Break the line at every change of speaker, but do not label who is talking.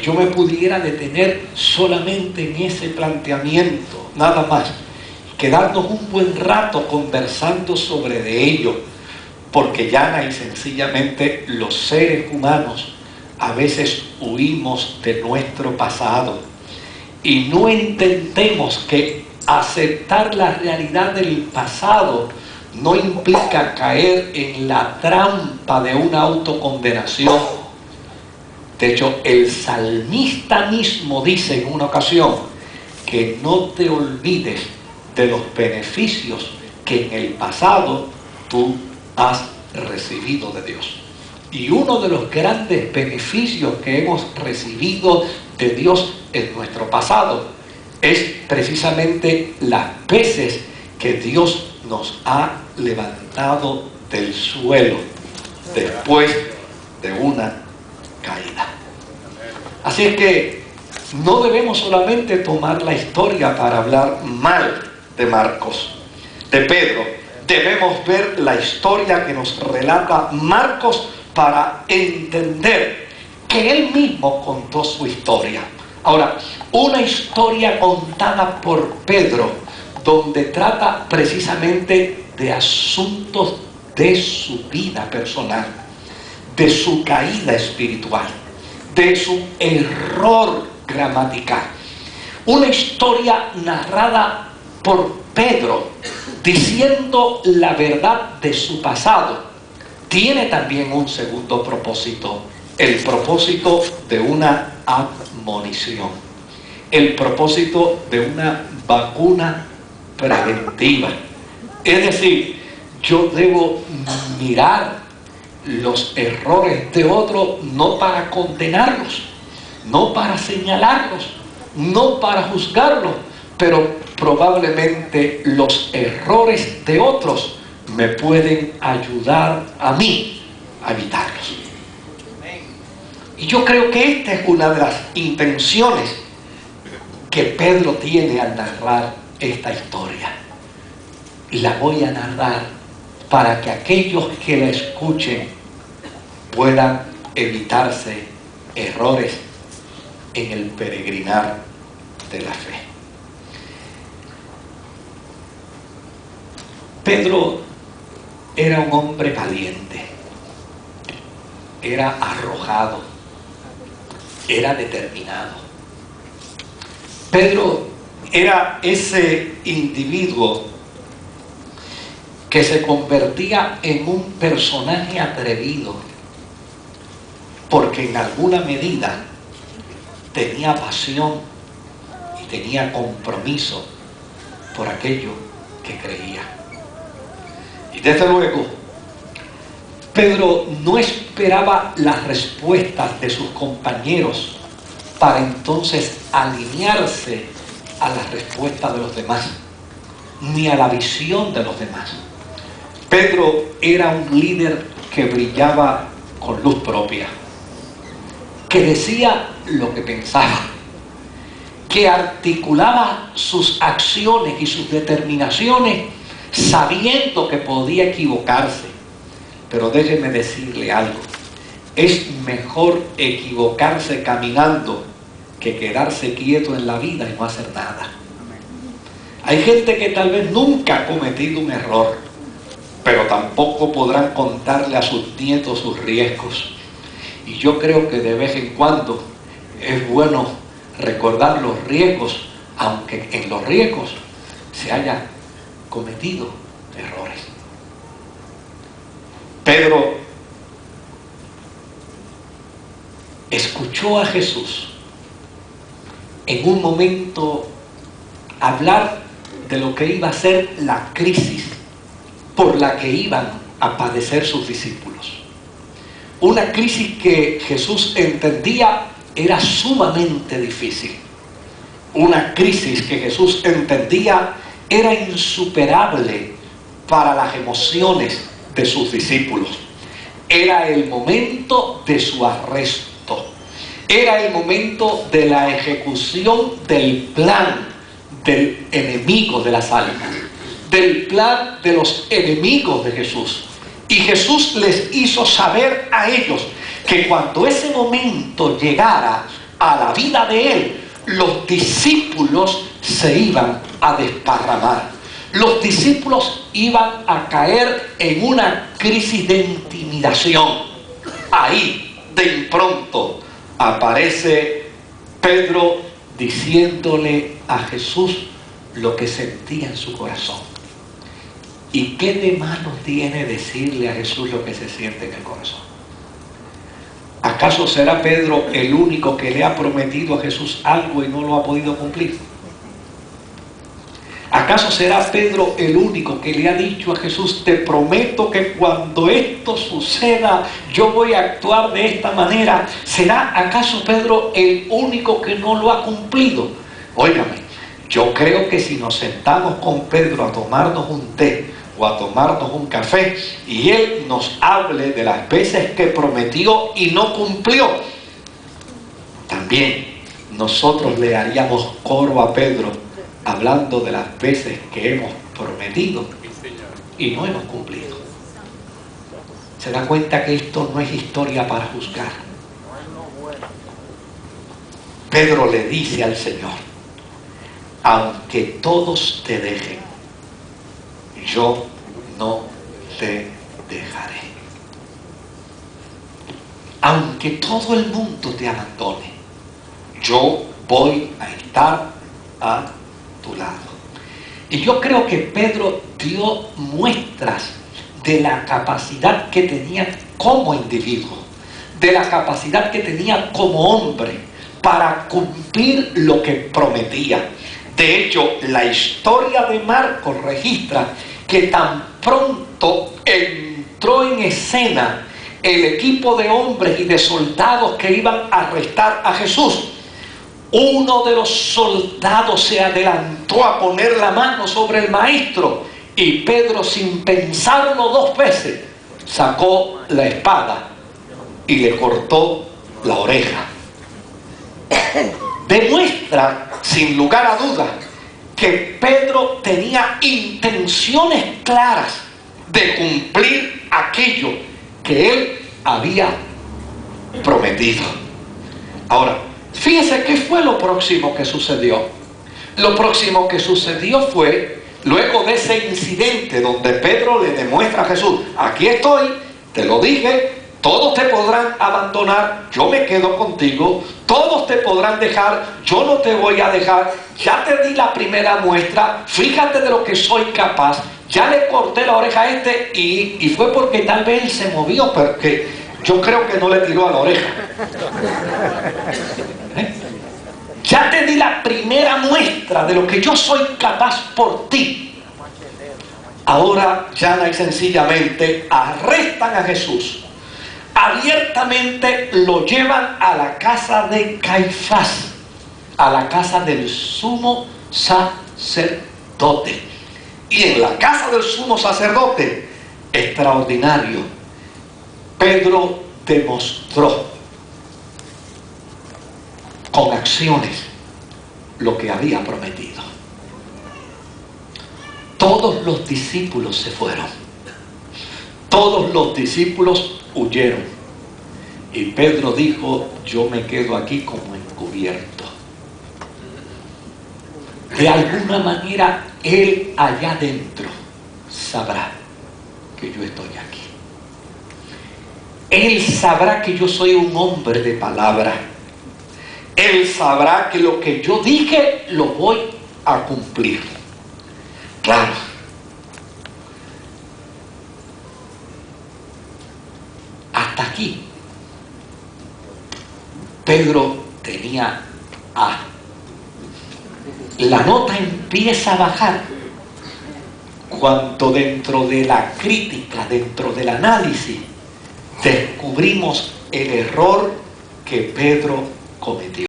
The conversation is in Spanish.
yo me pudiera detener solamente en ese planteamiento, nada más. Quedarnos un buen rato conversando sobre de ello, porque llana y sencillamente los seres humanos a veces huimos de nuestro pasado y no entendemos que aceptar la realidad del pasado no implica caer en la trampa de una autocondenación. De hecho, el salmista mismo dice en una ocasión que no te olvides de los beneficios que en el pasado tú has recibido de Dios. Y uno de los grandes beneficios que hemos recibido de Dios en nuestro pasado es precisamente las veces que Dios nos ha levantado del suelo después de una caída. Así es que no debemos solamente tomar la historia para hablar mal de Marcos, de Pedro. Debemos ver la historia que nos relata Marcos para entender que él mismo contó su historia. Ahora, una historia contada por Pedro, donde trata precisamente de asuntos de su vida personal, de su caída espiritual, de su error gramatical. Una historia narrada por Pedro, diciendo la verdad de su pasado, tiene también un segundo propósito, el propósito de una admonición, el propósito de una vacuna preventiva. Es decir, yo debo mirar los errores de otros no para condenarlos, no para señalarlos, no para juzgarlos, pero probablemente los errores de otros me pueden ayudar a mí a evitarlos. Y yo creo que esta es una de las intenciones que Pedro tiene al narrar esta historia. Y la voy a narrar para que aquellos que la escuchen puedan evitarse errores en el peregrinar de la fe. Pedro era un hombre valiente, era arrojado, era determinado. Pedro era ese individuo que se convertía en un personaje atrevido porque en alguna medida tenía pasión y tenía compromiso por aquello que creía. Y desde luego, Pedro no esperaba las respuestas de sus compañeros para entonces alinearse a las respuestas de los demás, ni a la visión de los demás. Pedro era un líder que brillaba con luz propia, que decía lo que pensaba, que articulaba sus acciones y sus determinaciones sabiendo que podía equivocarse. Pero déjeme decirle algo, es mejor equivocarse caminando que quedarse quieto en la vida y no hacer nada. Hay gente que tal vez nunca ha cometido un error, pero tampoco podrán contarle a sus nietos sus riesgos. Y yo creo que de vez en cuando es bueno recordar los riesgos, aunque en los riesgos se hayan cometido errores. Pedro escuchó a Jesús en un momento hablar de lo que iba a ser la crisis por la que iban a padecer sus discípulos. Una crisis que Jesús entendía era sumamente difícil. Una crisis que Jesús entendía era insuperable para las emociones de sus discípulos. Era el momento de su arresto. Era el momento de la ejecución del plan del enemigo de las almas, del plan de los enemigos de Jesús. Y Jesús les hizo saber a ellos que cuando ese momento llegara, a la vida de él, los discípulos se iban a desparramar. Los discípulos iban a caer en una crisis de intimidación. Ahí, de impronto, aparece Pedro diciéndole a Jesús lo que sentía en su corazón. ¿Y qué de malo tiene decirle a Jesús lo que se siente en el corazón? ¿Acaso será Pedro el único que le ha prometido a Jesús algo y no lo ha podido cumplir? ¿Acaso será Pedro el único que le ha dicho a Jesús, te prometo que cuando esto suceda, yo voy a actuar de esta manera? ¿Será acaso Pedro el único que no lo ha cumplido? Óigame, yo creo que si nos sentamos con Pedro a tomarnos un té o a tomarnos un café y él nos hable de las veces que prometió y no cumplió, también nosotros le haríamos coro a Pedro hablando de las veces que hemos prometido y no hemos cumplido. Se da cuenta que esto no es historia para juzgar. Pedro le dice al Señor, aunque todos te dejen, yo no te dejaré. Aunque todo el mundo te abandone, yo voy a estar a tu lado. Y yo creo que Pedro dio muestras de la capacidad que tenía como individuo, de la capacidad que tenía como hombre para cumplir lo que prometía. De hecho, la historia de Marcos registra que tan pronto entró en escena el equipo de hombres y de soldados que iban a arrestar a Jesús, uno de los soldados se adelantó a poner la mano sobre el maestro y Pedro, sin pensarlo dos veces, sacó la espada y le cortó la oreja. Demuestra, sin lugar a dudas, que Pedro tenía intenciones claras de cumplir aquello que él había prometido. Ahora, fíjese qué fue lo próximo que sucedió. Lo próximo que sucedió fue, luego de ese incidente donde Pedro le demuestra a Jesús, aquí estoy, te lo dije, todos te podrán abandonar, yo me quedo contigo, todos te podrán dejar, yo no te voy a dejar, ya te di la primera muestra, fíjate de lo que soy capaz, ya le corté la oreja a este y fue porque tal vez él se movió, porque yo creo que no le tiró a la oreja. Ya te di la primera muestra de lo que yo soy capaz por ti. Ahora, llana y sencillamente, arrestan a Jesús. Abiertamente lo llevan a la casa de Caifás, a la casa del sumo sacerdote. Y en la casa del sumo sacerdote, extraordinario, Pedro demostró con acciones lo que había prometido. Todos los discípulos se fueron. Todos los discípulos huyeron. Y Pedro dijo, yo me quedo aquí como encubierto. De alguna manera, él allá adentro sabrá que yo estoy aquí. Él sabrá que yo soy un hombre de palabra. Él sabrá que lo que yo dije lo voy a cumplir. Claro. Hasta aquí, Pedro tenía A. La nota empieza a bajar cuando dentro de la crítica, dentro del análisis, descubrimos el error que Pedro cometió.